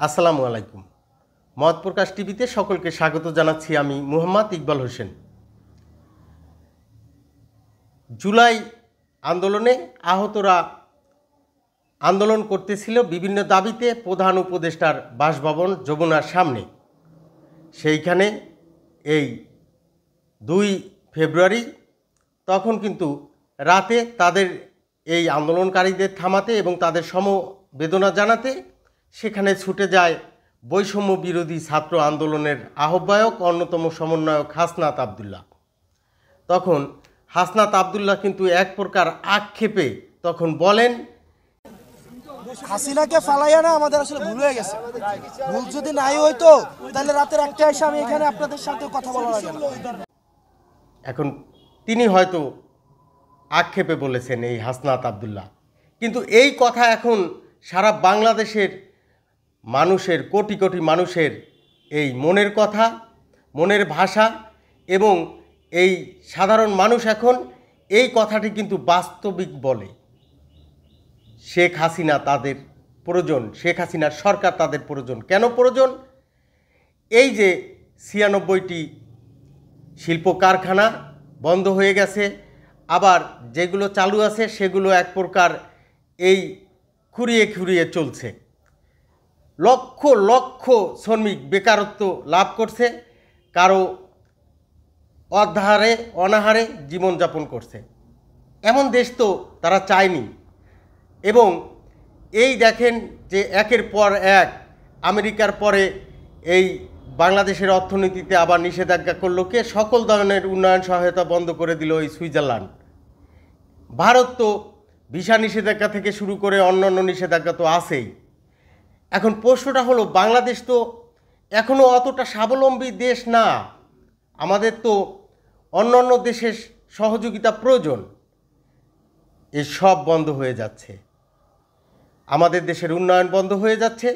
আসসালামু আলাইকুম। মত প্রকাশ টিভিতে সকলকে স্বাগত জানাচ্ছি। আমি মুহাম্মদ ইকবাল হোসেন। জুলাই আন্দোলনে আহতরা আন্দোলন করতেছিল বিভিন্ন দাবিতে প্রধান উপদেষ্টার বাসভবন যমুনার সামনে। সেইখানে এই 2 ফেব্রুয়ারি তখন কিন্তু রাতে তাদের এই আন্দোলনকারীদের থামাতে এবং তাদের সমবেদনা জানাতে সেখানে ছুটে যায় বৈষম্য বিরোধী ছাত্র আন্দোলনের আহ্বায়ক অন্যতম সমন্বয়ক হাসনাত আবদুল্লাহ। তখন হাসনাত আবদুল্লাহ কিন্তু এক প্রকার আক্ষেপে তখন বলেন, হাসিনাকে ফালাইয়া না আমাদের আসলে ভুল হয়ে গেছে। ভুল যদি নাই হইতো তাহলে রাতের 1টায় এসে আমি এখানে আপনাদের সাথে কথা বলা লাগে না। এখন তিনি হয়তো আক্ষেপে বলেছেন এই হাসনাত আবদুল্লাহ, কিন্তু এই কথা এখন সারা বাংলাদেশের মানুষের কোটি কোটি মানুষের এই মনের কথা, মনের ভাষা, এবং এই সাধারণ মানুষ এখন এই কথাটি কিন্তু বাস্তবিক বলে। শেখ হাসিনা তাদের প্রয়োজন, শেখ হাসিনার সরকার তাদের প্রয়োজন। কেন প্রয়োজন? এই যে 96টি শিল্প কারখানা বন্ধ হয়ে গেছে, আবার যেগুলো চালু আছে সেগুলো এক প্রকার এই খুঁড়িয়ে খুঁড়িয়ে চলছে। লক্ষ লক্ষ শ্রমিক বেকারত্ব লাভ করছে, কারো অর্ধাহারে অনাহারে জীবনযাপন করছে। এমন দেশ তো তারা চায়নি। এবং এই দেখেন যে একের পর এক আমেরিকার পরে এই বাংলাদেশের অর্থনীতিতে আবার নিষেধাজ্ঞা করলো কে? সকল ধরনের উন্নয়ন সহায়তা বন্ধ করে দিল ওই সুইজারল্যান্ড। ভারত তো ভিসা নিষেধাজ্ঞা থেকে শুরু করে অন্যান্য নিষেধাজ্ঞা তো আছেই। এখন প্রশ্নটা হলো, বাংলাদেশ তো এখনও অতটা স্বাবলম্বী দেশ না, আমাদের তো অন্যান্য দেশের সহযোগিতা প্রয়োজন। এসব বন্ধ হয়ে যাচ্ছে, আমাদের দেশের উন্নয়ন বন্ধ হয়ে যাচ্ছে।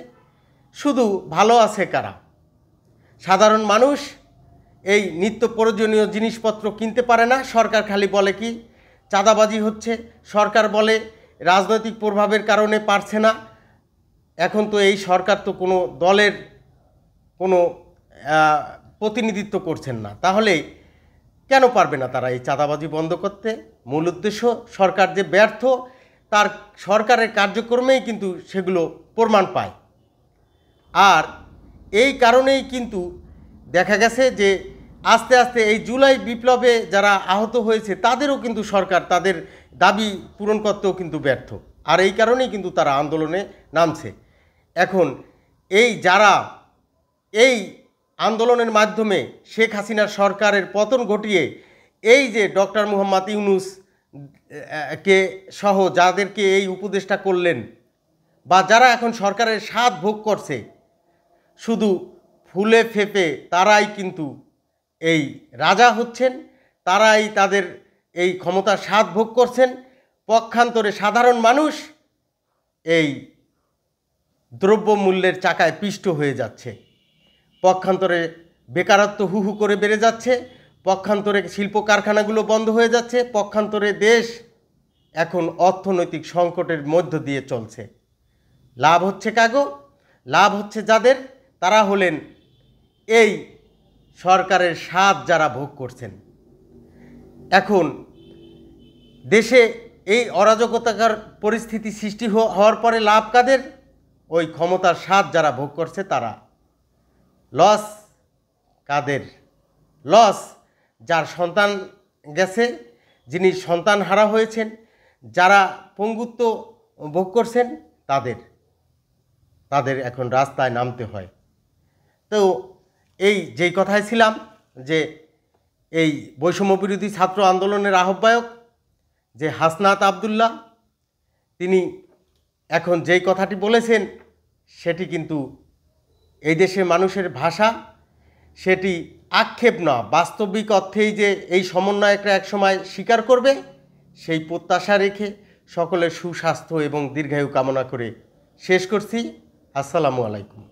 শুধু ভালো আছে কারা? সাধারণ মানুষ এই নিত্য প্রয়োজনীয় জিনিসপত্র কিনতে পারে না। সরকার খালি বলে কি চাঁদাবাজি হচ্ছে, সরকার বলে রাজনৈতিক প্রভাবের কারণে পারছে না। এখন তো এই সরকার তো কোনো দলের কোনো প্রতিনিধিত্ব করছেন না, তাহলে কেন পারবে না তারা এই চাঁদাবাজি বন্ধ করতে? মূল উদ্দেশ্য সরকার যে ব্যর্থ, তার সরকারের কার্যক্রমেই কিন্তু সেগুলো প্রমাণ পায়। আর এই কারণেই কিন্তু দেখা গেছে যে আস্তে আস্তে এই জুলাই বিপ্লবে যারা আহত হয়েছে তাদেরও কিন্তু সরকার তাদের দাবি পূরণ করতেও কিন্তু ব্যর্থ। আর এই কারণেই কিন্তু তারা আন্দোলনে নামছে। এখন এই যারা এই আন্দোলনের মাধ্যমে শেখ হাসিনার সরকারের পতন ঘটিয়ে এই যে ডক্টর মোহাম্মদ ইউনূস কে সহ যাদেরকে এই উপদেষ্টা করলেন, বা যারা এখন সরকারের স্বাদ ভোগ করছে, শুধু ফুলে ফেপে তারাই কিন্তু এই রাজা হচ্ছেন, তারাই তাদের এই ক্ষমতার স্বাদ ভোগ করছেন। পক্ষান্তরে সাধারণ মানুষ এই দ্রব্যমূল্যের চাকায় পিষ্ট হয়ে যাচ্ছে। পক্ষান্তরে বেকারত্ব হু হু করে বেড়ে যাচ্ছে, পক্ষান্তরে শিল্প কারখানাগুলো বন্ধ হয়ে যাচ্ছে, পক্ষান্তরে দেশ এখন অর্থনৈতিক সংকটের মধ্য দিয়ে চলছে। লাভ হচ্ছে কাগো? লাভ হচ্ছে যাদের, তারা হলেন এই সরকারের স্বাদ যারা ভোগ করছেন। এখন দেশে এই অরাজকতার পরিস্থিতি সৃষ্টি হওয়ার পরে লাভ কাদের? ওই ক্ষমতার স্বাদ যারা ভোগ করছে তারা। লস কাদের? লস যার সন্তান গেছে, যিনি সন্তান হারা হয়েছেন, যারা পঙ্গুত্ব ভোগ করছেন, তাদের এখন রাস্তায় নামতে হয়। তো এই যেই কথায় ছিলাম যে এই বৈষম্য বিরোধী ছাত্র আন্দোলনের আহ্বায়ক যে হাসনাত আবদুল্লাহ, তিনি এখন যেই কথাটি বলেছেন সেটি কিন্তু এই দেশের মানুষের ভাষা, সেটি আক্ষেপ না, বাস্তবিক অর্থেই যে এই সমন্বয়করা একসময় স্বীকার করবে সেই প্রত্যাশা রেখে সকলের সুস্বাস্থ্য এবং দীর্ঘায়ু কামনা করে শেষ করছি। আসসালামু আলাইকুম।